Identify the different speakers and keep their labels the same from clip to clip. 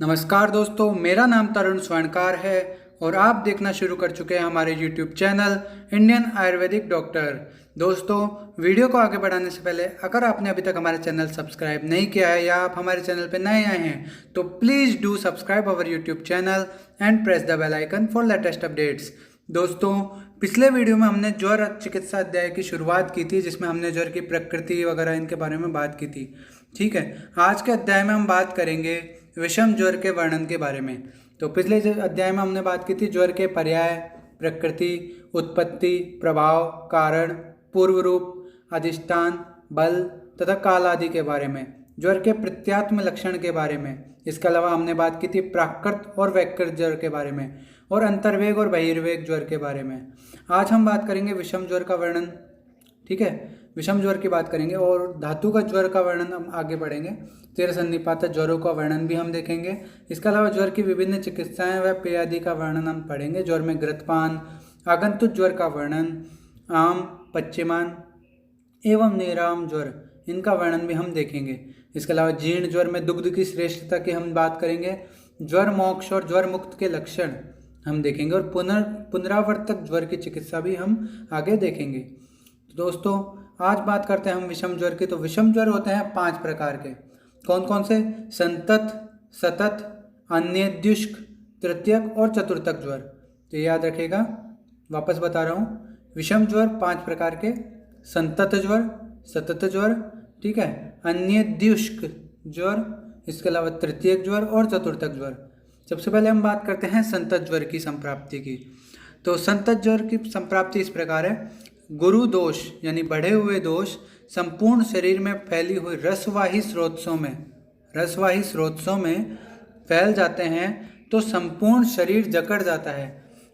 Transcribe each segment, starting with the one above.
Speaker 1: नमस्कार दोस्तों, मेरा नाम तरुण स्वर्णकार है और आप देखना शुरू कर चुके हैं हमारे YouTube channel Indian Ayurvedic doctor. दोस्तों, वीडियो को आगे बढ़ाने से पहले अगर आपने अभी तक हमारे चैनल सब्सक्राइब नहीं किया है या आप हमारे चैनल पर नए आए हैं तो please do subscribe our YouTube channel and press the bell icon for latest updates. दोस्तों, पिछले वीडियो में हमने ज्वर चिकित्सा अध्याय की शुरुआत की थी, जिसमें हमने ज्वर की प्रकृति वगैरह इनके बारे में बात की थी। ठीक है, आज के अध्याय में हम बात करेंगे विषम ज्वर के वर्णन के बारे में। तो पिछले अध्याय में हमने बात की थी ज्वर के पर्याय, प्रकृति, उत्पत्ति, प्रभाव, कारण, पूर्व रूप, अधिष्ठान, बल तथा काल आदि के बारे में, ज्वर के प्रत्यात्म लक्षण के बारे में। इसके अलावा हमने बात की थी प्राकृत और वैकृत ज्वर के बारे में और अंतर्वेग और बहिर्वेग ज्वर के बारे में। आज हम बात करेंगे विषम ज्वर का वर्णन। ठीक है, विषम ज्वर की बात करेंगे और धातु का ज्वर का वर्णन हम आगे पढ़ेंगे। तेरह सन्निपात ज्वरों का वर्णन भी हम देखेंगे। इसके अलावा ज्वर की विभिन्न चिकित्साएं व पेय आदि का वर्णन हम पढ़ेंगे। ज्वर में घृतपान, आगंतुक ज्वर का वर्णन, आम, पश्चिमान एवं निराम ज्वर, इनका वर्णन भी हम देखेंगे। इसके अलावा जीर्ण ज्वर में दुग्ध की श्रेष्ठता की हम बात करेंगे। ज्वर मोक्ष और ज्वर मुक्त के लक्षण हम देखेंगे और पुनरावर्तक ज्वर की चिकित्सा भी हम आगे देखेंगे। तो दोस्तों, आज बात करते हैं हम विषम ज्वर की। तो विषम ज्वर होते हैं 5 प्रकार के। कौन कौन से? संतत, सतत, अन्यद्युष्क, तृतीयक और चतुर्थक ज्वर। तो याद रखिएगा, वापस बता रहा हूँ। विषम ज्वर 5 प्रकार के: संतत ज्वर, सतत ज्वर, ठीक है, अन्यद्युष्क ज्वर, इसके अलावा तृतीयक ज्वर और चतुर्थक ज्वर। सबसे पहले हम बात करते हैं संतत ज्वर की संप्राप्ति की। तो संतत ज्वर की संप्राप्ति इस प्रकार है: गुरु दोष यानी बढ़े हुए दोष संपूर्ण शरीर में फैली हुई रसवाही स्रोतों में फैल जाते हैं तो संपूर्ण शरीर जकड़ जाता है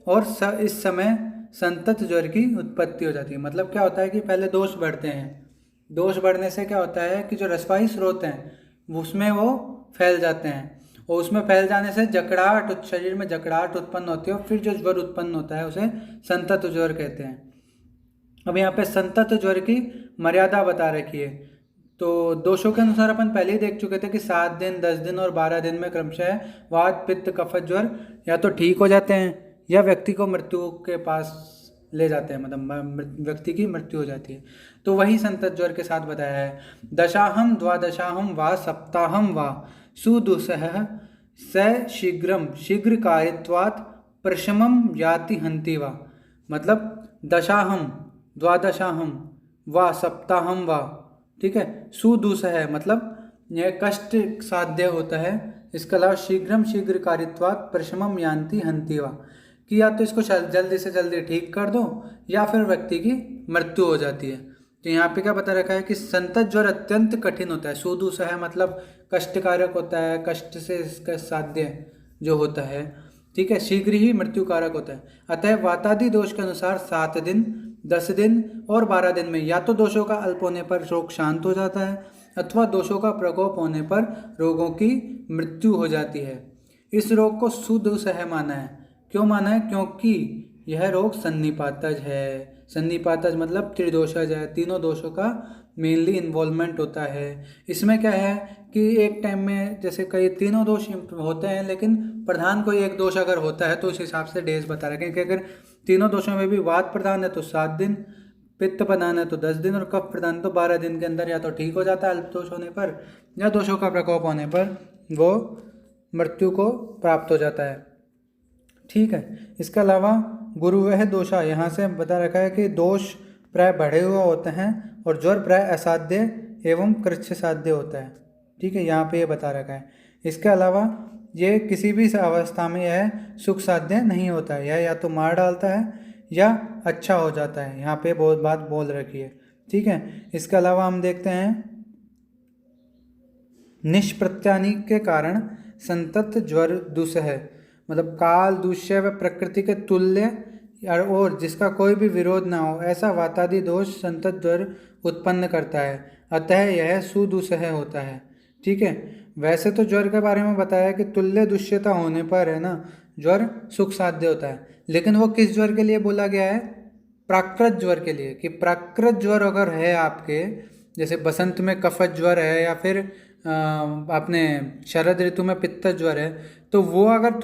Speaker 1: और इस समय संतत ज्वर की उत्पत्ति हो जाती है। मतलब क्या होता है कि पहले दोष बढ़ते हैं। दोष बढ़ने से क्या होता है कि जो रसवाही स्रोत हैं उसमें वो फैल जाते हैं और उसमें फैल जाने से जकड़ाहट, शरीर में जकड़ाहट उत्पन्न होती है और फिर जो ज्वर उत्पन्न होता है उसे संतत ज्वर कहते हैं। अब यहाँ पे संतत ज्वर की मर्यादा बता रखी है। तो दोषों के अनुसार अपन पहले ही देख चुके थे कि 7 दिन, 10 दिन और 12 दिन में क्रमशः वात, पित्त, कफ ज्वर या तो ठीक हो जाते हैं या व्यक्ति को मृत्यु के पास ले जाते हैं, मतलब व्यक्ति की मृत्यु हो जाती है। तो वही संतत ज्वर के साथ बताया है। दशाहम, द्वादशाहम वा सप्ताहम वा सुदुसह स शीघ्र कारित्वात् प्रशमम याति हंति वा। मतलब दशाहम, द्वादशाहम व सप्ताहम व, ठीक है, सुदुसह मतलब यह कष्ट साध्य होता है। इसके अलावा शीघ्र कारित्वात् प्रशमम यान्ति हंति वा, कि या तो इसको जल्दी से जल्दी ठीक कर दो या फिर व्यक्ति की मृत्यु हो जाती है। तो यहाँ पे क्या बता रखा है कि संतत ज्वर अत्यंत कठिन होता है। सुदुसह मतलब कष्टकारक होता है, कष्ट से इसका साध्य जो होता है, ठीक है, शीघ्र ही मृत्युकारक होता है। अतः वातादि दोष के अनुसार 7 दिन, 10 दिन और 12 दिन में या तो दोषों का अल्प होने पर रोग शांत हो जाता है अथवा दोषों का प्रकोप होने पर रोगों की मृत्यु हो जाती है। इस रोग को सुदुसह माना है। क्यों माना है? क्योंकि यह रोग सन्निपातज है। सन्निपातज मतलब त्रिदोषज है, तीनों दोषों का मेनली इन्वॉल्वमेंट होता है। इसमें क्या है कि एक टाइम में जैसे कई तीनों दोष होते हैं, लेकिन प्रधान कोई एक दोष अगर होता है तो उस हिसाब से डेज बता रखे हैं कि अगर तीनों दोषों में भी वात प्रधान है तो 7 दिन, पित्त प्रधान है तो 10 दिन और कफ प्रधान है तो 12 दिन के अंदर या तो ठीक हो जाता है अल्प दोष होने पर या दोषों का प्रकोप होने पर वो मृत्यु को प्राप्त हो जाता है। ठीक है, इसके अलावा गुरु वह दोषा, यहाँ से बता रखा है कि दोष प्राय बढ़े हुए होते हैं और ज्वर प्राय असाध्य एवं कृच्छ साध्य होता है। ठीक है, यहाँ पे ये बता रखा है। इसके अलावा ये किसी भी अवस्था में यह सुख साध्य नहीं होता है, यह या तो मार डालता है या अच्छा हो जाता है। यहाँ पे बहुत बात बोल रखी है। ठीक है, इसके अलावा हम देखते हैं निष्प्रत्यानि के कारण संतत ज्वर दुस्सह, मतलब काल, दूष्य व प्रकृति के तुल्य और जिसका कोई भी विरोध ना हो, ऐसा वातादि दोष संतत ज्वर उत्पन्न करता है। अतः यह सुदुसह होता है। ठीक है, वैसे तो ज्वर के बारे में बताया कि तुल्य दुष्यता होने पर है ना ज्वर सुख साध्य होता है, लेकिन वो किस ज्वर के लिए बोला गया है? प्राकृत ज्वर के लिए। कि प्राकृत ज्वर अगर है आपके, जैसे बसंत में कफत ज्वर है या फिर अपने शरद ऋतु में पित्त ज्वर है, तो वो अगर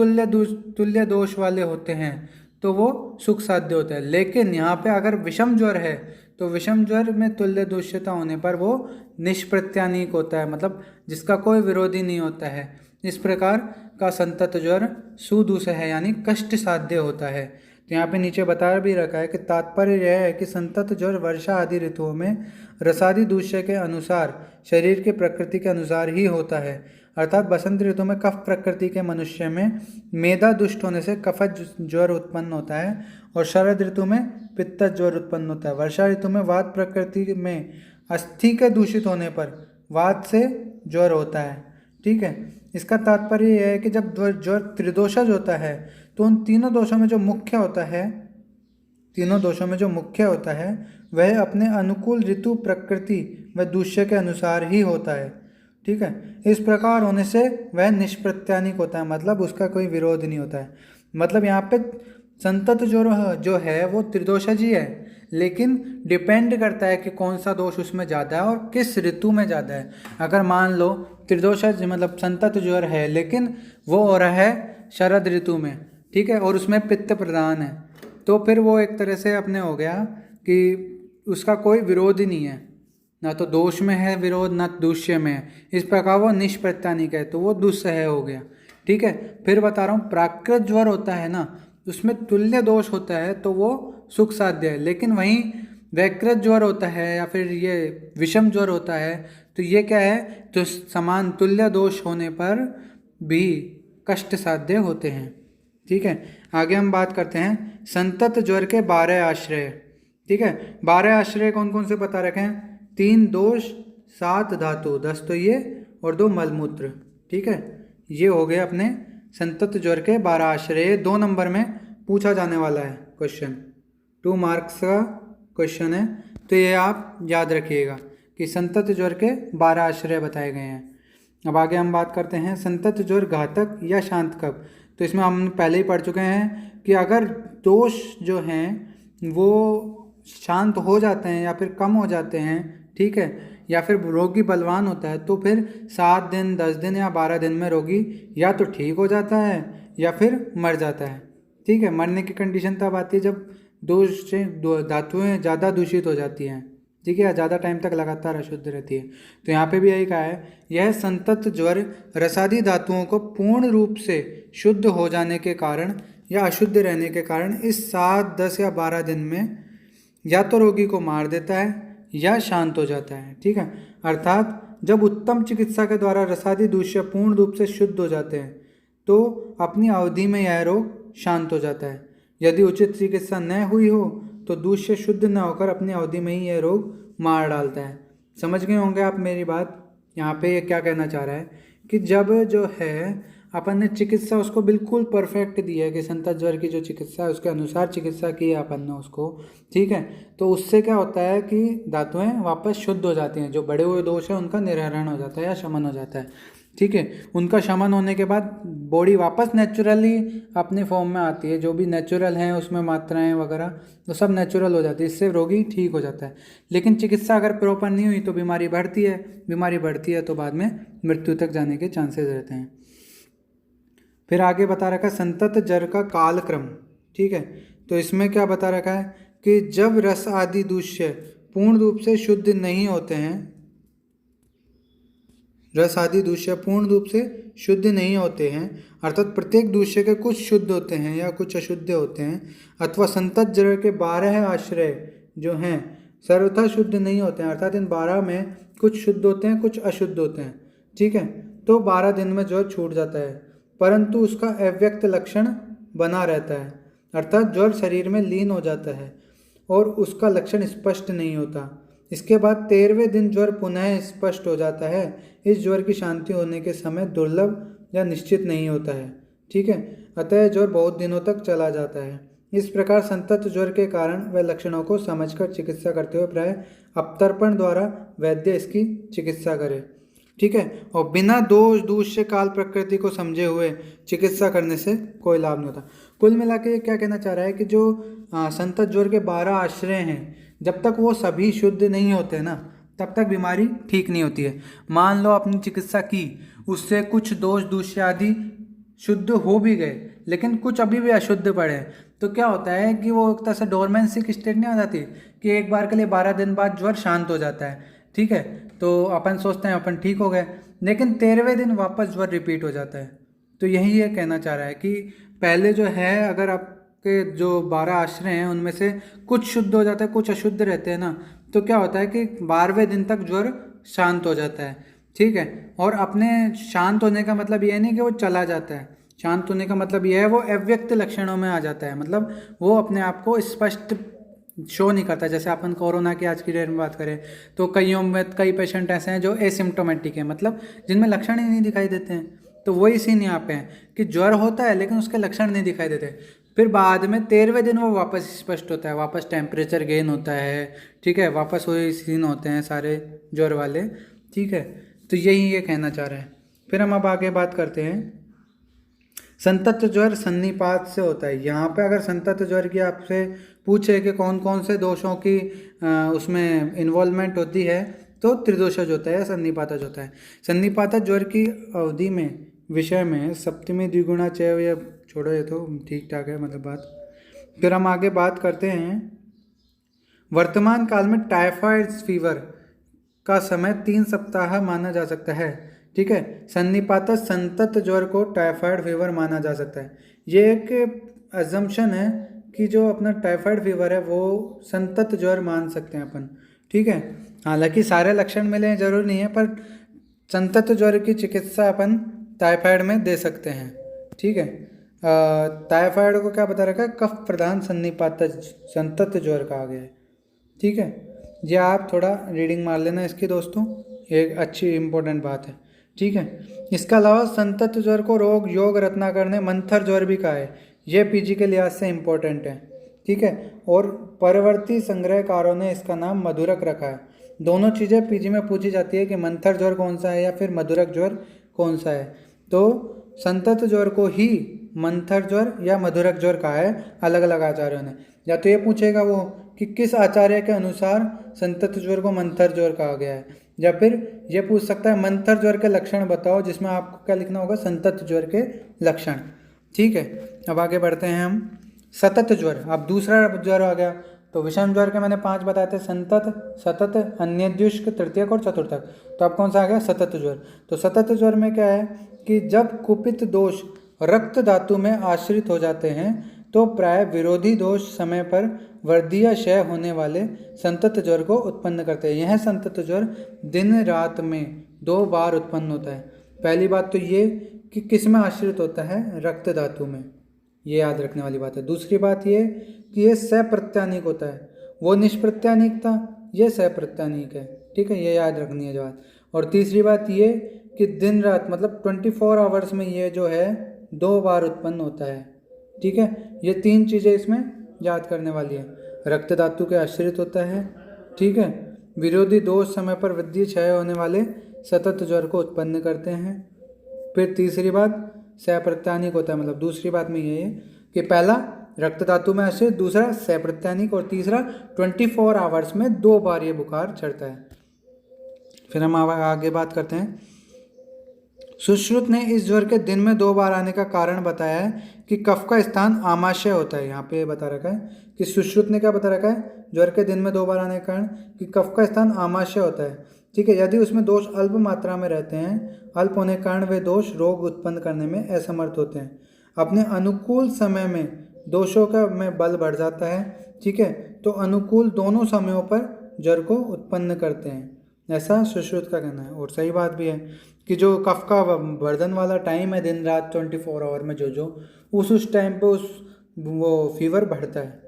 Speaker 1: तुल्य दोष वाले होते हैं तो वो सुख साध्य होता है। लेकिन यहाँ पे अगर विषम ज्वर है तो विषम ज्वर में तुल्य दोषता होने पर वो निष्प्रत्यानीक होता है, मतलब जिसका कोई विरोधी नहीं होता है। इस प्रकार का संतत ज्वर सुदूष है, यानी कष्ट साध्य होता है। तो यहाँ पे नीचे बता भी रखा है कि तात्पर्य यह है कि संतत ज्वर वर्षा आदि ऋतुओं में रसादि दूष्य के अनुसार, शरीर के प्रकृति के अनुसार ही होता है। अर्थात बसंत ऋतु में कफ प्रकृति के मनुष्य में मेधा दुष्ट होने से कफज ज्वर उत्पन्न होता है और शरद ऋतु में पित्त ज्वर उत्पन्न होता है। वर्षा ऋतु में वात प्रकृति में अस्थि के दूषित होने पर वात से ज्वर होता है। ठीक है, इसका तात्पर्य यह है कि जब ज्वर त्रिदोषज होता है तो उन तीनों दोषों में जो मुख्य होता है वह अपने अनुकूल ऋतु प्रकृति व दूष्य के अनुसार ही होता है। ठीक है, इस प्रकार होने से वह निष्प्रत्यानिक होता है, मतलब उसका कोई विरोध नहीं होता है। मतलब यहाँ पे संतत जो है वो त्रिदोषज ही है, लेकिन डिपेंड करता है कि कौन सा दोष उसमें ज़्यादा है और किस ऋतु में ज़्यादा है। अगर मान लो त्रिदोषज मतलब संतत ज्वर है लेकिन वो हो रहा है शरद ऋतु में, ठीक है, और उसमें पित्त प्रधान है, तो फिर वो एक तरह से अपने हो गया कि उसका कोई विरोध ही नहीं है, ना तो दोष में है विरोध ना दूष्य में है। इस प्रकार वो निष्प्रत्यानिक है, तो वो दुस्सह हो गया। ठीक है, फिर बता रहा हूँ प्राकृत ज्वर होता है ना, उसमें तुल्य दोष होता है तो वो सुख साध्य है। लेकिन वहीं वैकृत ज्वर होता है या फिर ये विषम ज्वर होता है तो ये क्या है, तो समान तुल्य दोष होने पर भी कष्ट साध्य होते हैं। ठीक है, आगे हम बात करते हैं संतत ज्वर के 12 आश्रय। ठीक है, 12 आश्रय कौन कौन से बता रखे हैं, 3 दोष, 7 धातु, 10 तो ये और 2 मलमूत्र। ठीक है, ये हो गए अपने संतत ज्वर के 12 आश्रय। 2 नंबर में पूछा जाने वाला है क्वेश्चन, 2 मार्क्स का क्वेश्चन है, तो ये आप याद रखिएगा कि संतत ज्वर के 12 आश्रय बताए गए हैं। अब आगे हम बात करते हैं संतत ज्वर घातक या शांत कब। तो इसमें हम पहले ही पढ़ चुके हैं कि अगर दोष जो हैं वो शांत हो जाते हैं या फिर कम हो जाते हैं, ठीक है, या फिर रोगी बलवान होता है, तो फिर 7 दिन, 10 दिन या 12 दिन में रोगी या तो ठीक हो जाता है या फिर मर जाता है। ठीक है, मरने की कंडीशन तब आती है जब धातुएं ज़्यादा दूषित हो जाती हैं, ठीक है, ज़्यादा टाइम तक लगातार अशुद्ध रहती है। तो यहाँ पे भी यही कहा है, यह संतत ज्वर रसादी धातुओं को पूर्ण रूप से शुद्ध हो जाने के कारण या अशुद्ध रहने के कारण इस 7, 10 या 12 दिन में या तो रोगी को मार देता है या शांत हो जाता है। ठीक है, अर्थात जब उत्तम चिकित्सा के द्वारा रसादी दूष्य पूर्ण रूप से शुद्ध हो जाते हैं तो अपनी अवधि में यह रोग शांत हो जाता है। यदि उचित चिकित्सा न हुई हो तो दूष्य शुद्ध न होकर अपनी अवधि में ही यह रोग मार डालता है। समझ गए होंगे आप मेरी बात। यहाँ पे ये क्या कहना चाह रहा है कि जब जो है अपन ने चिकित्सा उसको बिल्कुल परफेक्ट दी है कि संतत ज्वर की जो चिकित्सा है उसके अनुसार चिकित्सा की है अपन ने उसको, ठीक है, तो उससे क्या होता है कि धातुएं वापस शुद्ध हो जाती हैं, जो बड़े हुए दोष है उनका निराकरण हो जाता है या शमन हो जाता है। ठीक है, उनका शमन होने के बाद बॉडी वापस नेचुरली अपने फॉर्म में आती है, जो भी नेचुरल है उसमें मात्राएं वगैरह तो सब नेचुरल हो जाती है, इससे रोगी ठीक हो जाता है। लेकिन चिकित्सा अगर प्रॉपर नहीं हुई तो बीमारी बढ़ती है तो बाद में मृत्यु तक जाने के चांसेस रहते हैं। फिर आगे बता रखा है संतत ज्वर का कालक्रम। ठीक है, तो इसमें क्या बता रखा है कि जब रस आदि दूष्य पूर्ण रूप से शुद्ध नहीं होते हैं, रस आदि दूष्य पूर्ण रूप से शुद्ध नहीं होते हैं, अर्थात प्रत्येक दूष्य के कुछ शुद्ध होते हैं या कुछ अशुद्ध होते हैं, अथवा संतत ज्वर के 12 आश्रय जो हैं सर्वथा शुद्ध नहीं होते हैं, अर्थात इन 12 में कुछ शुद्ध होते हैं कुछ अशुद्ध होते हैं। ठीक है, तो 12 दिन में ज्वर छूट जाता है, परंतु उसका अव्यक्त लक्षण बना रहता है, अर्थात ज्वर शरीर में लीन हो जाता है और उसका लक्षण स्पष्ट नहीं होता। इसके बाद 13वें दिन ज्वर पुनः स्पष्ट हो जाता है। इस ज्वर की शांति होने के समय दुर्लभ या निश्चित नहीं होता है। ठीक है, अतः ज्वर बहुत दिनों तक चला जाता है। इस प्रकार संतत ज्वर के कारण व लक्षणों को समझकर चिकित्सा करते हुए प्राय अपतर्पण द्वारा वैद्य इसकी चिकित्सा करे। ठीक है, और बिना दोष दूष्य काल प्रकृति को समझे हुए चिकित्सा करने से कोई लाभ नहीं होता। कुल मिला के क्या कहना चाह रहा है कि जो संतत ज्वर के 12 आश्रय हैं जब तक वो सभी शुद्ध नहीं होते ना तब तक बीमारी ठीक नहीं होती है। मान लो आपने चिकित्सा की, उससे कुछ दोष दूष्य आदि शुद्ध हो भी गए, लेकिन कुछ अभी भी अशुद्ध पड़े, तो क्या होता है कि वो एक तरह से डोरमेंसी की स्टेट नहीं आ जाती कि एक बार के लिए 12 दिन बाद ज्वर शांत हो जाता है, ठीक है, तो अपन सोचते हैं अपन ठीक हो गए, लेकिन 13वें दिन वापस ज्वर रिपीट हो जाता है। तो यही ये कहना चाह रहा है कि पहले जो है, अगर आपके जो 12 आश्रय हैं उनमें से कुछ शुद्ध हो जाता है, कुछ अशुद्ध रहते हैं ना, तो क्या होता है कि 12वें दिन तक ज्वर शांत हो जाता है, ठीक है। और अपने शांत होने का मतलब ये नहीं कि वो चला जाता है, शांत होने का मतलब यह है वो अव्यक्त लक्षणों में आ जाता है, मतलब वो अपने आप को स्पष्ट शो नहीं करता। जैसे अपन कोरोना की आज की डेट में बात करें तो कई पेशेंट ऐसे हैं जो एसिम्टोमेटिक है, मतलब जिनमें लक्षण ही नहीं दिखाई देते हैं। तो वही सीन यहाँ पे है कि ज्वर होता है लेकिन उसके लक्षण नहीं दिखाई देते, फिर बाद में 13वें दिन वो वापस स्पष्ट होता है, वापस टेम्परेचर गेन होता है, ठीक है, वापस वही सीन होते हैं सारे ज्वर वाले, ठीक है। तो यही ये कहना चाह रहे हैं। फिर हम अब आगे बात करते हैं, संतत ज्वर सन्निपात से होता है। यहाँ पे अगर संतत ज्वर की आपसे पूछे कि कौन कौन से दोषों की उसमें इन्वॉल्वमेंट होती है, तो त्रिदोषज होता है या सन्निपातज होता है। सन्निपातज ज्वर की अवधि में विषय में सप्तमी द्विगुणा चैव, या छोड़ो ये तो ठीक ठाक है मतलब बात। फिर हम आगे बात करते हैं, वर्तमान काल में टाइफाइड फीवर का समय 3 सप्ताह माना जा सकता है, ठीक है। सन्निपातज संतत ज्वर को टाइफाइड फीवर माना जा सकता है। ये एक अजम्पशन है कि जो अपना टाइफाइड फीवर है वो संतत ज्वर मान सकते हैं अपन, ठीक है। हालांकि सारे लक्षण मिले जरूरी नहीं है, पर संतत ज्वर की चिकित्सा अपन टाइफाइड में दे सकते हैं, ठीक है। टाइफाइड को क्या बता रखा है, कफ प्रधान सन्निपातज संतत ज्वर कहा गया है, ठीक है। ये आप थोड़ा रीडिंग मार लेना इसकी दोस्तों, एक अच्छी इंपॉर्टेंट बात है, ठीक है। इसके अलावा संतत ज्वर को रोग योग रत्नाकर ने मंथर ज्वर भी कहा है, ये पीजी के लिहाज से इम्पोर्टेंट है, ठीक है। और परवर्ती संग्रहकारों ने इसका नाम मधुरक रखा है। दोनों चीज़ें पीजी में पूछी जाती है कि मंथर ज्वर कौन सा है या फिर मधुरक ज्वर कौन सा है। तो संतत ज्वर को ही मंथर ज्वर या मधुरक ज्वर कहा है अलग अलग आचार्यों ने। या तो ये पूछेगा वो कि किस आचार्य के अनुसार संतत ज्वर को मंथर ज्वर कहा गया है, या फिर ये पूछ सकता है मंथर ज्वर के लक्षण बताओ, जिसमें आपको क्या लिखना होगा, संतत ज्वर के लक्षण, ठीक है। अब आगे बढ़ते हैं हम, सतत ज्वर। अब दूसरा ज्वर आ गया, तो विषम ज्वर के मैंने 5 बताए थे, संतत, सतत, अन्यद्युष्क, तृतीयक और चतुर्थक। तो अब कौन सा आ गया, सतत ज्वर। तो सतत ज्वर में क्या है कि जब कुपित दोष रक्त धातु में आश्रित हो जाते हैं तो प्राय विरोधी दोष समय पर वृद्धि या क्षय होने वाले संतत ज्वर को उत्पन्न करते हैं। यह संतत ज्वर दिन रात में 2 बार उत्पन्न होता है। पहली बात तो ये कि किस में आश्रित होता है, रक्त धातु में, ये याद रखने वाली बात है। दूसरी बात ये कि ये सप्रत्यानिक होता है, वो निष्प्रत्यानिक था, ये सप्रत्यानिक है, ठीक है, ये याद रखनी है बात। और तीसरी बात ये कि दिन रात मतलब 24 आवर्स में ये जो है 2 बार उत्पन्न होता है, ठीक है। ये 3 चीज़ें इसमें याद करने वाली है, रक्त धातु के आश्रित होता है, ठीक है, विरोधी दोष समय पर वृद्धि क्षय होने वाले सतत ज्वर को उत्पन्न करते हैं। फिर तीसरी बात सप्रत्यानिक होता है, मतलब दूसरी बात में ये है कि पहला रक्त धातु में आश्रित, दूसरा सप्रत्यानिक, और तीसरा 24 आवर्स में 2 बार ये बुखार चढ़ता है। फिर हम आगे बात करते हैं, सुश्रुत ने इस ज्वर के दिन में 2 बार आने का कारण बताया है कि कफ का स्थान आमाशय होता है। यहाँ पे बता रखा है कि सुश्रुत ने क्या बता रखा है, ज्वर के दिन में 2 बार आने के कारण कि कफ का स्थान आमाशय होता है, ठीक है। यदि उसमें दोष अल्प मात्रा में रहते हैं, अल्प होने के कारण वे दोष रोग उत्पन्न करने में असमर्थ होते हैं। अपने अनुकूल समय में दोषों का में बल बढ़ जाता है, ठीक है, तो अनुकूल दोनों समयों पर ज्वर को उत्पन्न करते हैं, ऐसा सुश्रुत का कहना है। और सही बात भी है कि जो कफ का वर्धन वाला टाइम है दिन रात 24 आवर में, जो उस टाइम पे वो फीवर बढ़ता है,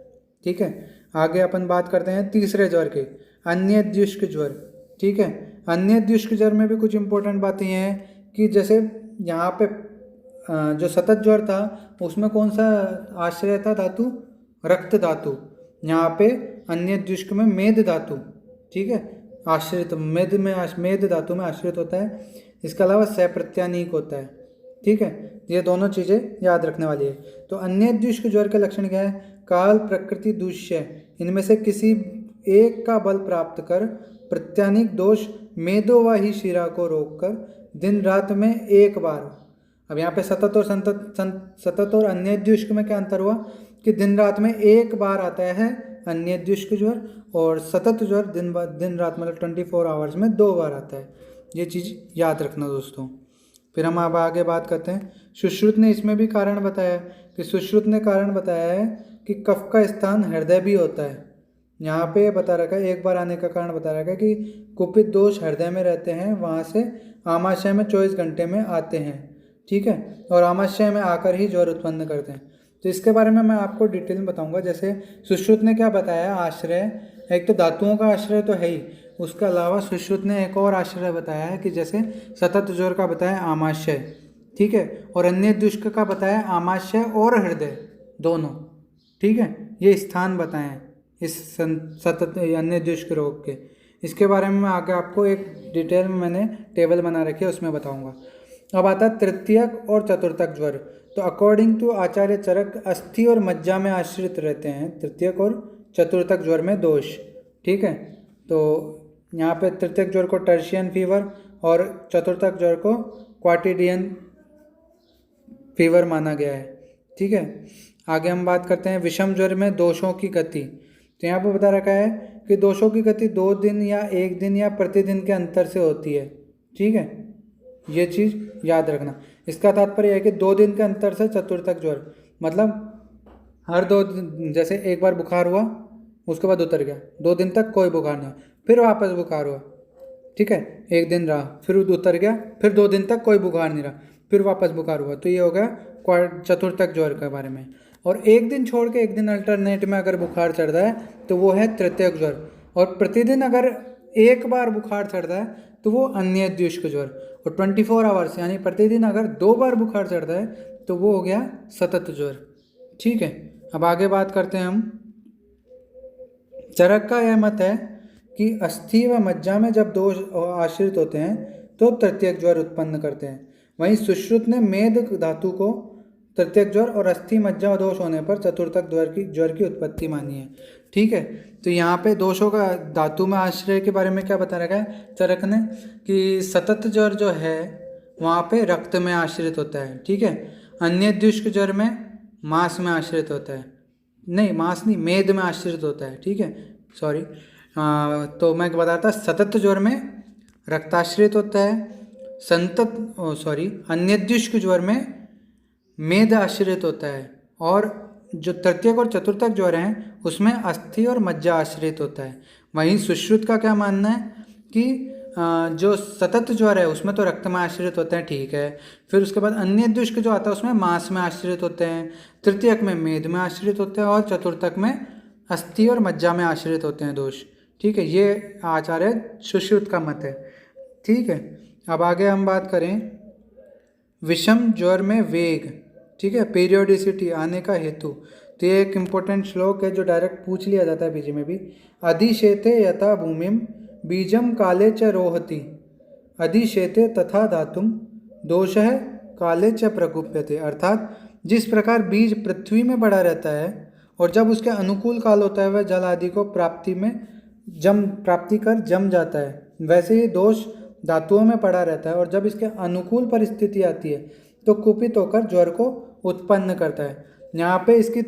Speaker 1: ठीक है। आगे अपन बात करते हैं तीसरे ज्वर के, अन्यद्युष्क ज्वर, ठीक है। अन्यद्युष्क ज्वर में भी कुछ इंपॉर्टेंट बातें हैं कि जैसे यहाँ पे जो सतत ज्वर था उसमें कौन सा आश्रय था धातु, रक्त धातु। यहाँ पे अन्यद्युष्क में मेद धातु, ठीक है, आश्रित, मेद धातु में आश्रित होता है। इसके अलावा सप्रत्यानीक होता है, ठीक है। ये दोनों चीज़ें याद रखने वाली है। तो अन्यद्युष्क ज्वर के लक्षण क्या है, काल, प्रकृति, दूष्य, इनमें से किसी एक का बल प्राप्त कर प्रत्यानिक दोष मेदो व ही शिरा को रोककर दिन रात में एक बार। अब यहाँ पे सतत और अन्यद्युष्क में क्या अंतर हुआ कि दिन रात में एक बार आता है अन्यद्युष्क ज्वर, और सतत ज्वर दिन रात मतलब 24 आवर्स में 2 बार आता है। ये चीज़ याद रखना दोस्तों। फिर हम अब आगे बात करते हैं। सुश्रुत ने इसमें भी कारण बताया कि सुश्रुत ने कारण बताया है कि कफ का स्थान हृदय भी होता है। यहाँ पे बता रखा है, एक बार आने का कारण बता रखा है कि कुपित दोष हृदय में रहते हैं, वहाँ से आमाशय में 24 घंटे में आते हैं, ठीक है, और आमाशय में आकर ही ज्वर उत्पन्न करते हैं। तो इसके बारे में मैं आपको डिटेल में बताऊंगा। जैसे सुश्रुत ने क्या बताया, आश्रय, एक तो धातुओं का आश्रय तो है ही, उसके अलावा सुश्रुत ने एक और आश्रय बताया है कि जैसे सतत ज्वर का बताया आमाशय, ठीक है, और अन्यद्युष्क का बताया आमाशय और हृदय दोनों, ठीक है, ये स्थान बताए हैं इस सतत अन्यद्युष्क रोग के। इसके बारे में मैं आगे आपको एक डिटेल में मैंने टेबल बना रखी है, उसमें बताऊंगा। अब आता है तृतीयक और चतुर्थक ज्वर। तो अकॉर्डिंग टू आचार्य चरक अस्थि और मज्जा में आश्रित रहते हैं तृतीयक और चतुर्थक ज्वर में दोष, ठीक है। तो यहाँ पे तृतीयक ज्वर को टर्शियन फीवर और चतुर्थक ज्वर को क्वाटिडियन फीवर माना गया है, ठीक है। आगे हम बात करते हैं विषम ज्वर में दोषों की गति। तो यहाँ पर बता रखा है कि दोषों की गति 2 दिन या 1 दिन या प्रतिदिन के अंतर से होती है, ठीक है, ये चीज़ याद रखना। इसका तात्पर्य है कि 2 दिन के अंतर से चतुर्थक ज्वर, मतलब हर 2 दिन, जैसे एक बार बुखार हुआ उसके बाद उतर गया, 2 दिन तक कोई बुखार नहीं हुआ, फिर वापस बुखार हुआ, ठीक है, 1 दिन रहा, फिर उतर गया, फिर 2 दिन तक कोई बुखार नहीं रहा, फिर वापस बुखार हुआ, तो ये हो गया चतुर्थक ज्वर के बारे में। और 1 दिन छोड़ के 1 दिन अल्टरनेट में अगर बुखार चढ़ रहा है तो वो है तृतीयक ज्वर, और प्रतिदिन अगर एक बार बुखार चढ़ रहा है तो वो अन्यद्युष्क ज्वर, और 24 आवर्स यानी प्रतिदिन अगर 2 बार बुखार चढ़ रहा है तो वो हो गया सतत ज्वर, ठीक है। अब आगे बात करते हैं हम। चरक का यह मत है कि अस्थि व मज्जा में जब दोष आश्रित होते हैं तो तृतीयक ज्वर उत्पन्न करते हैं। वहीं सुश्रुत ने मेद धातु को तृतीयक ज्वर और अस्थि मज्जा दोष होने पर चतुर्थक ज्वर की उत्पत्ति मानी है, ठीक है। तो यहाँ पे दोषों का धातु में आश्रय के बारे में क्या बता रखा है चरक ने कि सतत ज्वर जो है वहाँ पे रक्त में आश्रित होता है, ठीक है। अन्यद्युष्क ज्वर में मांस में आश्रित होता है, नहीं मांस नहीं, मेद में आश्रित होता है, ठीक है, सॉरी। तो मैं बताता, सतत ज्वर में रक्ताश्रित होता है, अन्यद्युष्क ज्वर में मेद आश्रित होता है, और जो तृतीयक और चतुर्थक ज्वर हैं उसमें अस्थि और मज्जा आश्रित होता है। वहीं सुश्रुत का क्या मानना है कि जो सतत ज्वर है उसमें तो रक्त में आश्रित होते हैं, ठीक है, फिर उसके बाद अन्यद्युष्क जो आता है उसमें मांस में आश्रित होते हैं, तृतीयक में मेद में आश्रित होते हैं, और चतुर्थक में अस्थि और मज्जा में आश्रित होते हैं दोष, ठीक है। ये आचार्य सुश्रुत का मत है, ठीक है। अब आगे हम बात करें विषम ज्वर में वेग, ठीक है, पीरियोडिसिटी आने का हेतु। तो ये एक इम्पोर्टेंट श्लोक है जो डायरेक्ट पूछ लिया जाता है पीजी में भी। अधिशेते यथा भूमिम बीजम काले च रोहति, अधिशेते तथा धातुम दोषः काले च प्रकुप्यते। अर्थात जिस प्रकार बीज पृथ्वी में पड़ा रहता है और जब उसके अनुकूल काल होता है वह जल आदि को प्राप्ति कर जम जाता है, वैसे ही दोष धातुओं में पड़ा रहता है और जब इसके अनुकूल परिस्थिति आती है तो कुपित होकर ज्वर को उत्पन्न करता है। यहाँ पे इसकी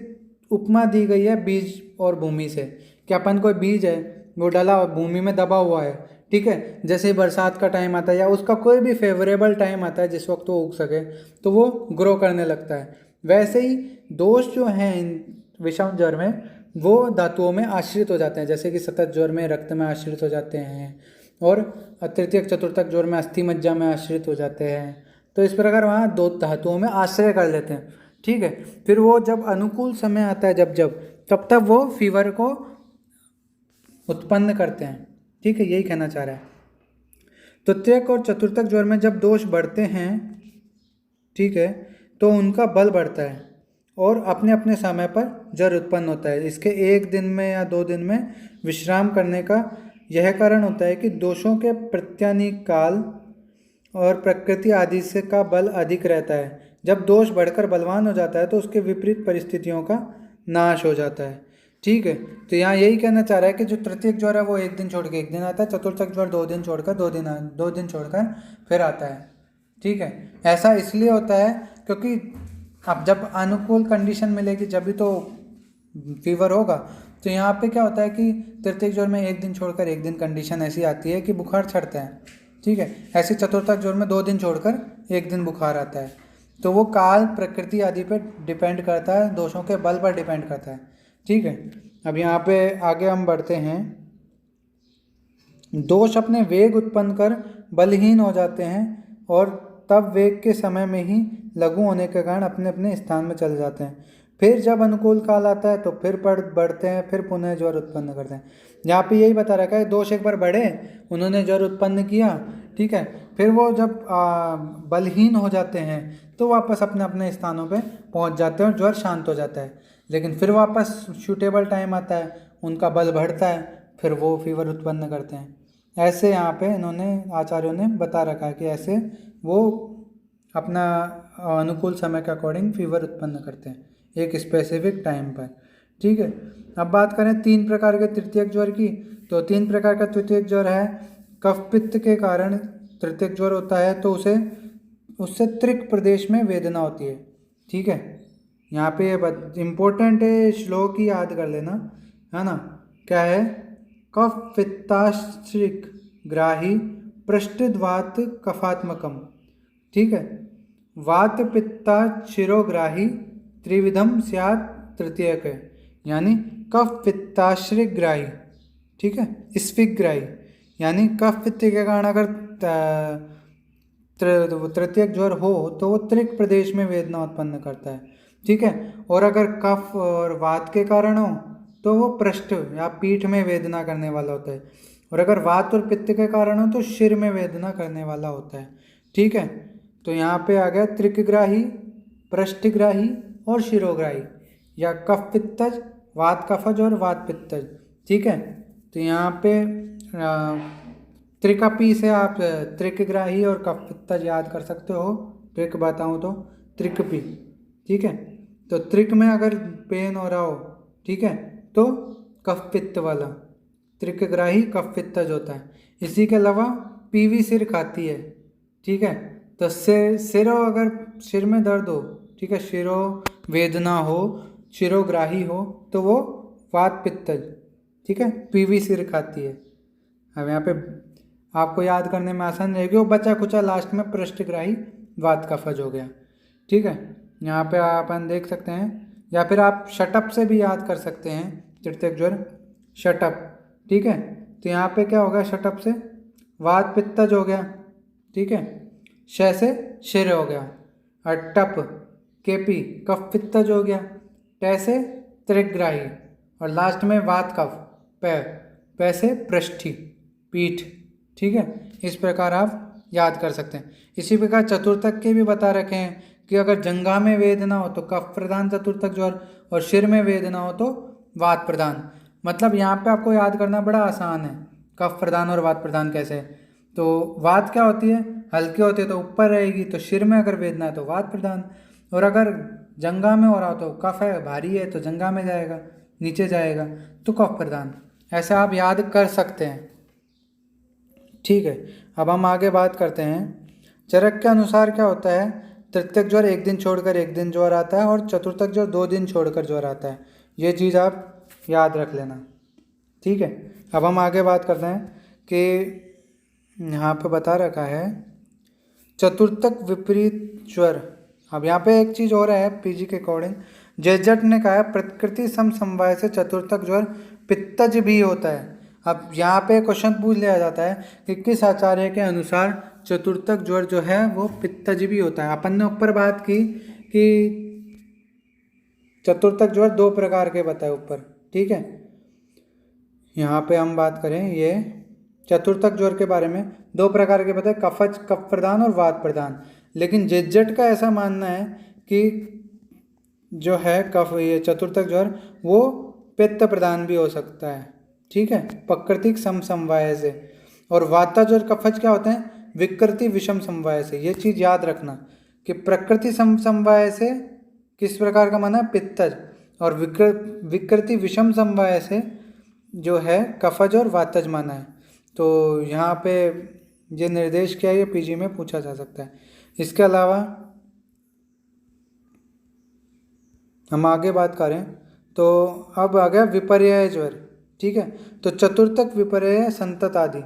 Speaker 1: उपमा दी गई है बीज और भूमि से, कि अपन कोई बीज है वो डला भूमि में दबा हुआ है, ठीक है, जैसे बरसात का टाइम आता है या उसका कोई भी फेवरेबल टाइम आता है जिस वक्त वो उग सके तो वो ग्रो करने लगता है। वैसे ही दोष जो हैं विषम ज्वर में वो धातुओं में आश्रित हो जाते हैं, जैसे कि सतत ज्वर में रक्त में आश्रित हो जाते हैं और तृतीयक चतुर्थक ज्वर में अस्थि मज्जा में आश्रित हो जाते हैं। तो इस प्रकार वहाँ 2 धातुओं में आश्रय कर लेते हैं, ठीक है। फिर वो जब अनुकूल समय आता है तब वो फीवर को उत्पन्न करते हैं, ठीक है, यही कहना चाह रहा है। तृतीयक और चतुर्थक ज्वर में जब दोष बढ़ते हैं, ठीक है, तो उनका बल बढ़ता है और अपने अपने समय पर ज्वर उत्पन्न होता है। इसके 1 दिन में या 2 दिन में विश्राम करने का यह कारण होता है कि दोषों के प्रत्यानिक काल और प्रकृति आदि से का बल अधिक रहता है। जब दोष बढ़कर बलवान हो जाता है तो उसके विपरीत परिस्थितियों का नाश हो जाता है। ठीक है। तो यहाँ यही कहना चाह रहा है कि जो तृतीयक ज्वर है वो एक दिन छोड़ के एक दिन आता है, चतुर्थक ज्वर 2 दिन छोड़कर 2 दिन छोड़कर फिर आता है। ठीक है, ऐसा इसलिए होता है क्योंकि अब जब अनुकूल कंडीशन मिलेगी जब भी तो फीवर होगा। तो यहाँ पे क्या होता है कि तृतीयक ज्वर में एक दिन छोड़कर एक दिन कंडीशन ऐसी आती है कि बुखार चढ़ता है। ठीक है, ऐसे चतुर्थक ज्वर में 2 दिन छोड़कर एक दिन बुखार आता है। तो वो काल, प्रकृति आदि पे डिपेंड करता है, दोषों के बल पर डिपेंड करता है। ठीक है, अब यहाँ पे आगे हम बढ़ते हैं। दोष अपने वेग उत्पन्न कर बलहीन हो जाते हैं और तब वेग के समय में ही लघु होने के कारण अपने अपने स्थान में चले जाते हैं। फिर जब अनुकूल काल आता है तो फिर बढ़ते हैं, फिर पुनः ज्वर उत्पन्न करते हैं। यहाँ पे यही बता रखा है, दोष एक बार बढ़े, उन्होंने ज्वर उत्पन्न किया, ठीक है, फिर वो जब बलहीन हो जाते हैं तो वापस अपने अपने स्थानों पे पहुंच जाते हैं और ज्वर शांत हो जाता है। लेकिन फिर वापस सूटेबल टाइम आता है, उनका बल बढ़ता है, फिर वो फीवर उत्पन्न करते हैं। ऐसे यहाँ पे इन्होंने, आचार्यों ने बता रखा है कि ऐसे वो अपना अनुकूल समय के अकॉर्डिंग फीवर उत्पन्न करते हैं एक स्पेसिफिक टाइम पर। ठीक है, अब बात करें 3 प्रकार के तृतीयक ज्वर की। तो 3 प्रकार का तृतीयक ज्वर है। कफ पित्त के कारण तृतीयक ज्वर होता है तो उससे त्रिक प्रदेश में वेदना होती है। ठीक है, यहाँ पे इम्पोर्टेंट है, श्लोक ही याद कर लेना, है ना। क्या है? कफ पित्ताश्रिक ग्राही पृष्ठद्वात कफात्मकम। ठीक है, वात पित्ता शिरोग्राही त्रिविधम स्यात् तृतीयक है, यानी कफ पित्ताश्रिक ग्राही, ठीक है, स्फिग्राही, यानी कफ पित्त के कारण अगर तृतीयक ज्वर हो तो वो त्रिक प्रदेश में वेदना उत्पन्न करता है। ठीक है, और अगर कफ और वात के कारण हो तो वो पृष्ठ या पीठ में वेदना करने वाला होता है, और अगर वात और पित्त के कारण हो तो सिर में वेदना करने वाला होता है। ठीक है, तो यहाँ पे आ गया त्रिकग्राही, पृष्ठग्राही और शिरोग्राही, या कफ पित्तज, वात कफज और वात पित्तज। ठीक है, तो यहाँ पे त्रिकपी से आप त्रिकग्राही और कफ पित्तज याद कर सकते हो। त्रिक बताऊँ तो त्रिकपी। ठीक है, तो त्रिक में अगर पेन हो रहा हो, ठीक है, तो कफ पित्त वाला त्रिकग्राही कफ पित्तज होता है। इसी के अलावा पीवी सिर खाती है। ठीक है, तो सिर अगर सिर में दर्द हो, ठीक है, शिरो वेदना हो, शिरोग्राही हो, तो वो वात पित्तज, ठीक है, पीवी सिर खाती है। अब यहाँ पे आपको याद करने में आसान रहेगी, वो बचा खुचा लास्ट में पृष्ठग्राही वात कफज हो गया। ठीक है, यहाँ पे अपन देख सकते हैं, या फिर आप शटअप से भी याद कर सकते हैं तृतीयक ज्वर, शटअप। ठीक है, तो यहाँ पे क्या होगा, शटअप से वात पित्तज हो गया। ठीक है, श से शिर हो गया, और टप केपी कफ पित्तज हो गया, ट से त्रिग्राही, और लास्ट में वात कफ पै से पृष्ठी पीठ। ठीक है, इस प्रकार आप याद कर सकते हैं। इसी प्रकार चतुर्थक के भी बता रखे हैं कि अगर जंघा में वेदना हो तो कफ प्रधान चतुर्थक ज्वर, और सिर में वेदना हो तो वात प्रधान। मतलब यहाँ पे आपको याद करना बड़ा आसान है, कफ प्रधान और वात प्रधान कैसे। तो वात क्या होती है, हल्की होती है तो ऊपर रहेगी, तो सिर में अगर वेदना है तो वात प्रधान, और अगर जंघा में हो रहा हो तो कफ है भारी है तो जंघा में जाएगा, नीचे जाएगा तो कफ प्रधान। ऐसे आप याद कर सकते हैं। ठीक है, अब हम आगे बात करते हैं। चरक के अनुसार क्या होता है, तृतीयक ज्वर एक दिन छोड़कर एक दिन ज्वर आता है, और चतुर्थक ज्वर 2 दिन छोड़कर ज्वर आता है। ये चीज़ आप याद रख लेना। ठीक है, अब हम आगे बात करते हैं कि यहाँ पे बता रखा है चतुर्थक विपरीत ज्वर। अब यहाँ पे एक चीज़ और है पीजी के अकॉर्डिंग, जेजट ने कहा है प्रकृति समवाय से चतुर्थक ज्वर पित्तज भी होता है। अब यहाँ पे क्वेश्चन पूछ लिया जाता है कि किस आचार्य के अनुसार चतुर्थक ज्वर जो है वो पित्तज भी होता है। अपन ने ऊपर बात की कि चतुर्थक ज्वर 2 प्रकार के बताए ऊपर। ठीक है, यहाँ पे हम बात करें ये चतुर्थक ज्वर के बारे में 2 प्रकार के बताए, कफज कफ प्रधान और वात प्रधान। लेकिन जेजट का ऐसा मानना है कि जो है कफ ये चतुर्थक ज्वर वो पित्त प्रधान भी हो सकता है। ठीक है, प्रकृतिक समवाय से। और वातज और कफज क्या होते हैं, विकृति विषम समवाय से। ये चीज़ याद रखना कि प्रकृति समवाय से किस प्रकार का माना है, पित्तज, और विकृति विषम समवाय से जो है कफज और वातज माना है। तो यहाँ पे ये निर्देश क्या है, ये पीजी में पूछा जा सकता है। इसके अलावा हम आगे बात करें तो अब आ गया विपर्यय ज्वर। ठीक है, तो चतुर्थक, विपर्यय, संतत आदि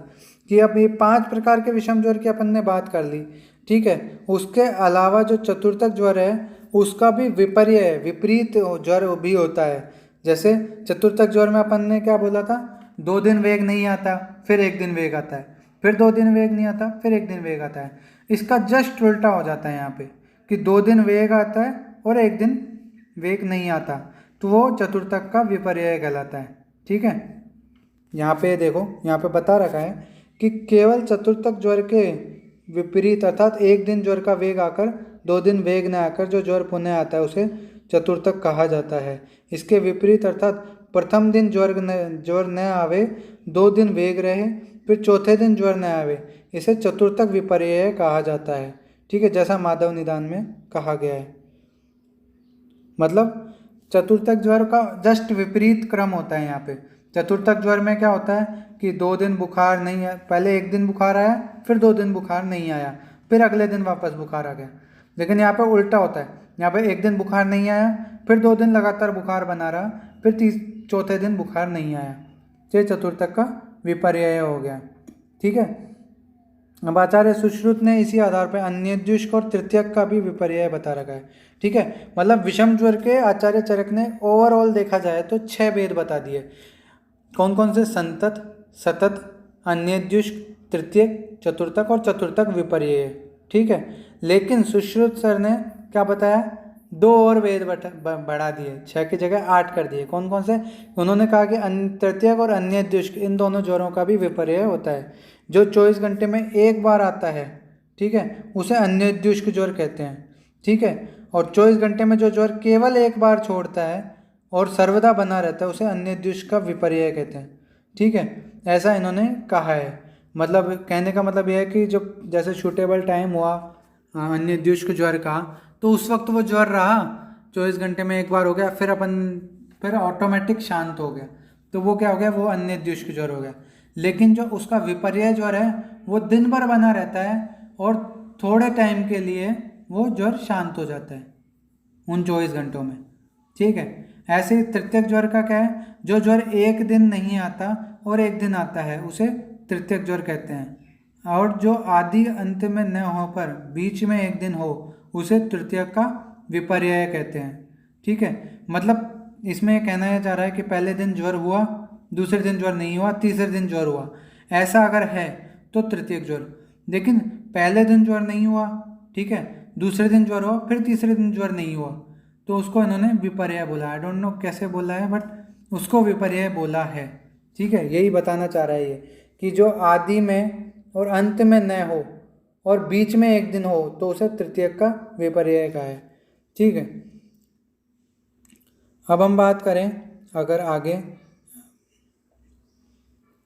Speaker 1: कि अब ये 5 प्रकार के विषम ज्वर की अपन ने बात कर ली। ठीक है, उसके अलावा जो चतुर्थक ज्वर है उसका भी विपर्यय, विपरीत ज्वर भी होता है। जैसे चतुर्थक ज्वर में अपन ने क्या बोला था, 2 दिन वेग नहीं आता, फिर 1 दिन वेग आता है, फिर 2 दिन वेग नहीं आता, फिर 1 दिन वेग आता है। इसका जस्ट उल्टा हो जाता है यहाँ पे कि 2 दिन वेग आता है और 1 दिन वेग नहीं आता, तो वो चतुर्थक का विपर्यय कहलाता है। ठीक है, यहाँ पे देखो, यहाँ पे बता रखा है कि केवल चतुर्थक ज्वर के विपरीत अर्थात 1 दिन ज्वर का वेग आकर 2 दिन वेग न आकर जो ज्वर पुनः आता है उसे चतुर्थक कहा जाता है। इसके विपरीत अर्थात प्रथम दिन ज्वर न आवे, 2 दिन वेग रहे, फिर चौथे दिन ज्वर न आवे, इसे चतुर्थक विपर्यय कहा जाता है। ठीक है, जैसा माधव निदान में कहा गया है। मतलब चतुर्थक ज्वर का जस्ट विपरीत क्रम होता है। यहाँ पे चतुर्थक ज्वर में क्या होता है कि 2 दिन बुखार नहीं है, पहले 1 दिन बुखार आया, फिर 2 दिन बुखार नहीं आया, फिर अगले दिन वापस बुखार आ गया। लेकिन यहाँ पे उल्टा होता है, यहाँ पे 1 दिन बुखार नहीं आया, फिर 2 दिन लगातार बुखार बना रहा, फिर चौथे दिन बुखार नहीं आया। ये चतुर्थक का विपर्यय हो गया। ठीक है, अब आचार्य सुश्रुत ने इसी आधार पर अन्यद्युष्क और तृतीयक का भी विपर्यय बता रखा है। ठीक है, मतलब विषम ज्वर के आचार्य चरक ने ओवरऑल देखा जाए तो 6 भेद बता दिए। कौन कौन से? संतत, सतत, अन्यद्युष्क, तृतीयक, चतुर्थक और चतुर्थक विपर्यय। ठीक है, लेकिन सुश्रुत सर ने क्या बताया, 2 और भेद बढ़ा दिए, 6 की जगह 8 कर दिए। कौन कौन से? उन्होंने कहा कि तृतीयक और अन्यद्युष्क इन दोनों ज्वरों का भी विपर्यय होता है। जो 24 घंटे में एक बार आता है, ठीक है, उसे अन्यद्युष्क ज्वर कहते हैं। ठीक है, और 24 घंटे में जो ज्वर केवल एक बार छोड़ता है और सर्वदा बना रहता है उसे अन्यद्युष्क का विपर्यय कहते हैं। ठीक है, ऐसा इन्होंने कहा है। मतलब कहने का मतलब यह है कि जब जैसे सूटेबल टाइम हुआ अन्यद्युष्क ज्वर का, तो उस वक्त वो ज्वर रहा, 24 घंटे में एक बार हो गया, फिर ऑटोमेटिक शांत हो गया, तो वो क्या हो गया, वो अन्यद्युष्क ज्वर हो गया। लेकिन जो उसका विपर्यय ज्वर है वो दिन भर बना रहता है और थोड़े टाइम के लिए वो ज्वर शांत हो जाता है उन 24 घंटों में। ठीक है, ऐसे ही तृतीयक ज्वर का क्या है, जो ज्वर 1 दिन नहीं आता और 1 दिन आता है उसे तृतीयक ज्वर कहते हैं, और जो आदि अंत में न हो पर बीच में 1 दिन हो उसे तृतीयक का विपर्यय कहते हैं। ठीक है, मतलब इसमें कहना जा रहा है कि पहले दिन ज्वर हुआ, दूसरे दिन ज्वर नहीं हुआ, तीसरे दिन ज्वर हुआ, ऐसा अगर है तो तृतीयक ज्वर। लेकिन पहले दिन ज्वर नहीं हुआ, ठीक है, दूसरे दिन ज्वर हुआ, फिर तीसरे दिन ज्वर नहीं हुआ, तो उसको इन्होंने विपर्यय बोला। आई डोंट नो कैसे बोला है, बट उसको विपर्यय बोला है। ठीक है, यही बताना चाह रहा है ये कि जो आदि में और अंत में न हो और बीच में 1 दिन हो तो उसे तृतीयक का विपर्यय कहा है। ठीक है, अब हम बात करें अगर आगे,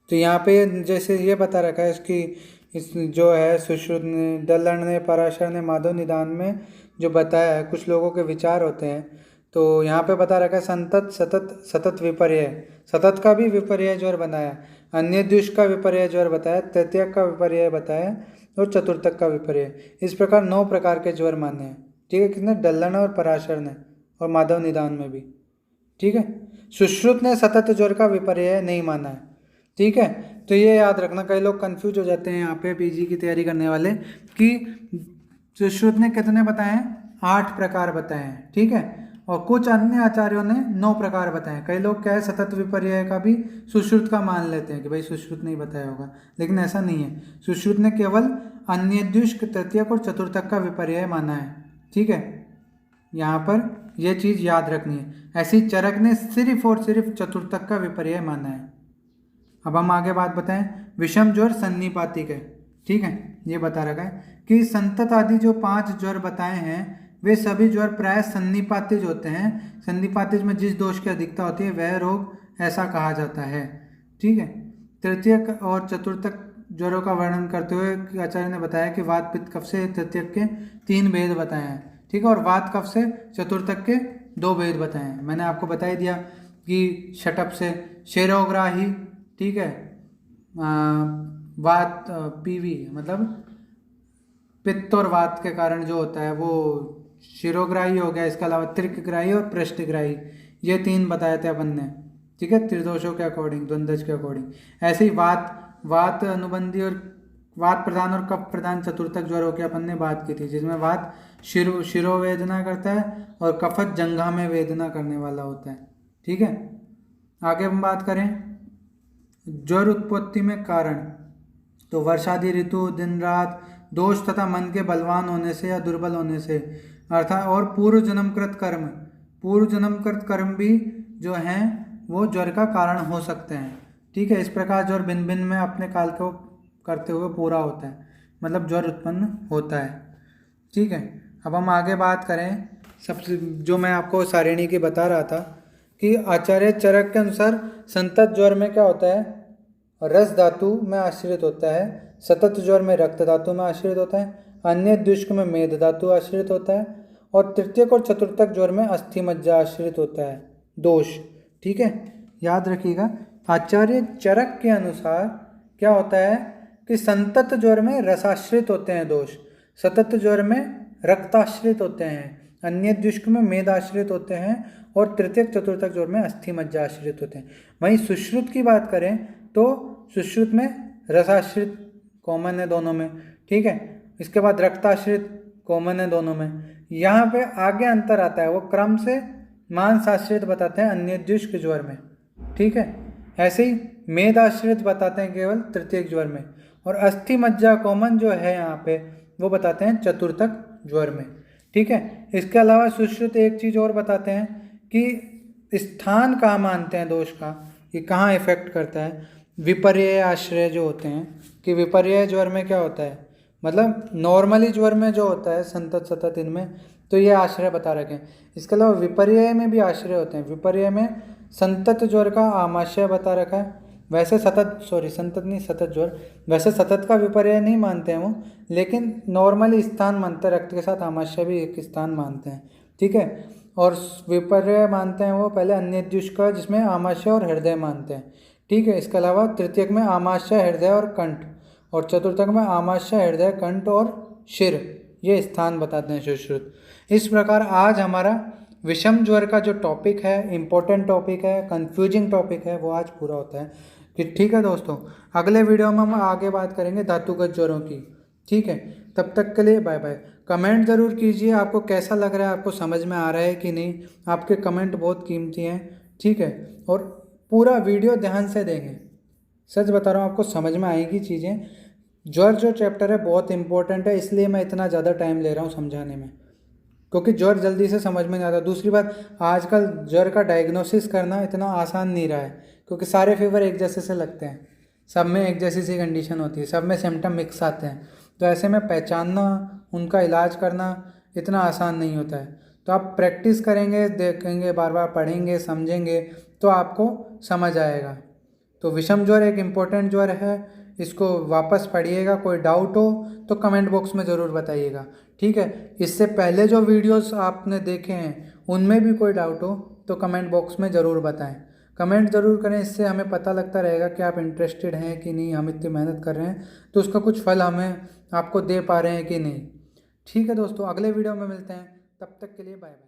Speaker 1: तो यहाँ पे जैसे ये बता रखा है इसकी, इस जो है सुश्रुत ने, दल्लण ने, पराशर ने माधव निदान में जो बताया है, कुछ लोगों के विचार होते हैं। तो यहाँ पे बता रखा है संतत, सतत, सतत विपर्यय, सतत का भी विपर्यय ज्वर बनाया, अन्यद्युष्क का विपर्यय ज्वर बताया, तृतीयक का विपर्यय बताया और चतुर्थक का विपर्यय। इस प्रकार 9 प्रकार के ज्वर माने हैं। ठीक है, किसने? दल्लण और पराशर ने, और माधव निदान में भी। ठीक है, सुश्रुत ने सतत ज्वर का विपर्यय नहीं माना है। ठीक है, तो ये याद रखना, कई लोग कंफ्यूज हो जाते हैं यहाँ पे पीजी की तैयारी करने वाले कि सुश्रुत ने कितने बताए हैं? 8 प्रकार बताए हैं। ठीक है, और कुछ अन्य आचार्यों ने 9 प्रकार बताए। कई लोग क्या है, सतत विपर्यय का भी सुश्रुत का मान लेते हैं कि भाई सुश्रुत ने ही बताया होगा, लेकिन ऐसा नहीं है। सुश्रुत ने केवल अन्यद्युष्क, तृतीयक और चतुर्थक का विपर्यय माना है। ठीक है, यहाँ पर यह चीज़ याद रखनी है। ऐसी चरक ने सिर्फ और सिर्फ चतुर्थक का विपर्यय माना है। अब हम आगे बात बताएं, विषम ज्वर सन्निपातिक है। ठीक है, ये बता रखा है कि संतत आदि जो 5 ज्वर बताए हैं वे सभी ज्वर प्राय सन्निपातिज होते हैं। सन्निपातिज में जिस दोष की अधिकता होती है वह रोग ऐसा कहा जाता है। ठीक है, तृतीयक और चतुर्थक ज्वरों का वर्णन करते हुए आचार्य ने बताया कि वात, पित्त, कफ से तृतीयक के 3 भेद बताए हैं। ठीक है, और वात, कफ से चतुर्थक के दो भेद बताए हैं। मैंने आपको बता ही दिया कि शटअप से शेरोग्राही, ठीक है, वात पीवी मतलब पित्त और वात के कारण जो होता है वो शिरोग्राही हो गया। इसके अलावा त्रिकग्राही और पृष्ठग्राही, ये तीन बताए थे अपन ने, ठीक है, त्रिदोषों के अकॉर्डिंग, द्वंद्वज के अकॉर्डिंग। ऐसे ही वात अनुबंधी और वात प्रधान और कफ प्रधान चतुर्थक ज्वरों की अपन ने बात की थी, जिसमें वात शिरोवेदना करता है और कफत जंघा में वेदना करने वाला होता है, ठीक है। आगे हम बात करें ज्वर उत्पत्ति में कारण, तो वर्षादि ऋतु, दिन रात, दोष तथा मन के बलवान होने से या दुर्बल होने से, अर्थात और पूर्व जन्मकृत कर्म भी जो हैं वो ज्वर का कारण हो सकते हैं, ठीक है। इस प्रकार ज्वर भिन्न भिन्न में अपने काल को करते हुए पूरा होता है, मतलब ज्वर उत्पन्न होता है, ठीक है। अब हम आगे बात करें, सबसे जो मैं आपको सारिणी की बता रहा था कि आचार्य चरक के अनुसार संतत ज्वर में क्या होता है, रस धातु में आश्रित होता है, सतत ज्वर में रक्त धातु में आश्रित होता है, अन्य द्विष्क में मेद धातु आश्रित होता है, और तृतीयक और चतुर्थक ज्वर में अस्थि मज्जा आश्रित होता है, दोष, ठीक है। याद रखिएगा, आचार्य चरक के अनुसार क्या होता है कि संतत ज्वर में रसाश्रित होते हैं दोष, सतत ज्वर में रक्ताश्रित होते हैं, अन्य द्विष्क में मेद आश्रित होते हैं, और तृतीयक चतुर्थक ज्वर में अस्थि मज्जा आश्रित होते हैं। वहीं सुश्रुत की बात करें तो सुश्रुत में रसाश्रित कॉमन है दोनों में, ठीक है। इसके बाद रक्ताश्रित कॉमन है दोनों में। यहाँ पे आगे अंतर आता है, वो क्रम से मांसाश्रित बताते हैं अन्य द्विष्क ज्वर में, ठीक है। ऐसे ही मेद आश्रित बताते हैं केवल तृतीयक ज्वर में, और अस्थि मज्जा कॉमन जो है यहाँ पे वो बताते हैं चतुर्थक ज्वर में, ठीक है। इसके अलावा सुश्रुत एक चीज़ और बताते हैं कि स्थान कहाँ मानते हैं दोष का, कि कहाँ इफेक्ट करता है। विपर्य आश्रय जो होते हैं, कि विपर्य ज्वर में क्या होता है, मतलब नॉर्मली ज्वर में जो होता है संतत सतत, इनमें तो ये आश्रय बता रखे हैं। इसके अलावा विपर्य में भी आश्रय होते हैं। विपर्य में संतत ज्वर का आमाशय बता रखा है, वैसे सतत ज्वर, वैसे सतत का विपर्य नहीं मानते हैं वो, लेकिन नॉर्मली स्थान मानते हैं, रक्त के साथ आमाशय भी एक स्थान मानते हैं, ठीक है। और विपर्य मानते हैं वो पहले अन्य द्विष्क का, जिसमें आमाशय और हृदय मानते हैं, ठीक है। इसके अलावा तृतीयक में आमाशय, हृदय और कंठ, और चतुर्थक में आमाशय, हृदय, कंठ और शिर, ये स्थान बताते हैं सुश्रुत। इस प्रकार आज हमारा विषम ज्वर का जो टॉपिक है, इम्पोर्टेंट टॉपिक है, कंफ्यूजिंग टॉपिक है, वो आज पूरा होता है, कि ठीक है दोस्तों। अगले वीडियो में हम आगे बात करेंगे धातुगत ज्वरों की, ठीक है। तब तक के लिए बाय बाय। कमेंट ज़रूर कीजिए, आपको कैसा लग रहा है, आपको समझ में आ रहा है कि नहीं, आपके कमेंट बहुत कीमती हैं, ठीक है। और पूरा वीडियो ध्यान से देंगे, सच बता रहा हूँ, आपको समझ में आएगी चीज़ें। ज्वर जो चैप्टर है बहुत इंपॉर्टेंट है, इसलिए मैं इतना ज़्यादा टाइम ले रहा हूँ समझाने में, क्योंकि ज्वर जल्दी से समझ में नहीं आता। दूसरी बात, आजकल ज्वर का डायग्नोसिस करना इतना आसान नहीं रहा है, क्योंकि सारे फीवर एक जैसे से लगते हैं, सब में एक जैसी सी कंडीशन होती है, सब में सिम्टम मिक्स आते हैं, तो ऐसे में पहचानना, उनका इलाज करना इतना आसान नहीं होता है। तो आप प्रैक्टिस करेंगे, देखेंगे, बार बार पढ़ेंगे, समझेंगे, तो आपको समझ आएगा। तो विषम ज्वर एक इम्पोर्टेंट ज्वर है, इसको वापस पढ़िएगा। कोई डाउट हो तो कमेंट बॉक्स में ज़रूर बताइएगा, ठीक है। इससे पहले जो वीडियोस आपने देखे हैं उनमें भी कोई डाउट हो तो कमेंट बॉक्स में ज़रूर बताएं, कमेंट ज़रूर करें, इससे हमें पता लगता रहेगा कि आप इंटरेस्टेड हैं कि नहीं, हम इतनी मेहनत कर रहे हैं तो उसका कुछ फल हमें आपको दे पा रहे हैं कि नहीं, ठीक है दोस्तों। अगले वीडियो में मिलते हैं, तब तक के लिए बाय बाय।